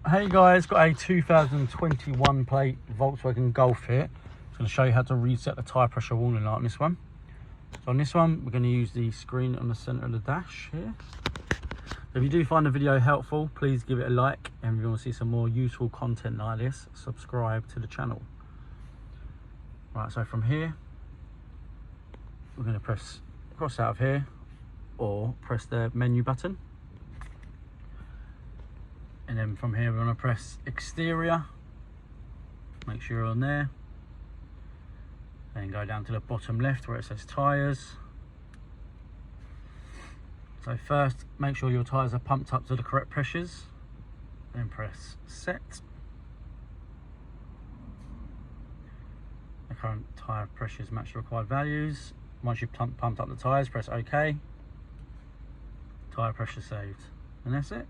Hey guys, got a 2021 plate Volkswagen Golf here. It's going to show you how to reset the tyre pressure warning light on this one. So on this one, we're going to use the screen on the centre of the dash here. If you do find the video helpful, please give it a like, and if you want to see some more useful content like this, subscribe to the channel. Right, so from here, we're going to press cross out of here, or press the menu button. And then from here, we're going to press exterior, make sure you're on there, then go down to the bottom left where it says tyres. So first, make sure your tyres are pumped up to the correct pressures, then press set. The current tyre pressures match the required values. Once you've pumped up the tyres, press OK. Tyre pressure saved, and that's it.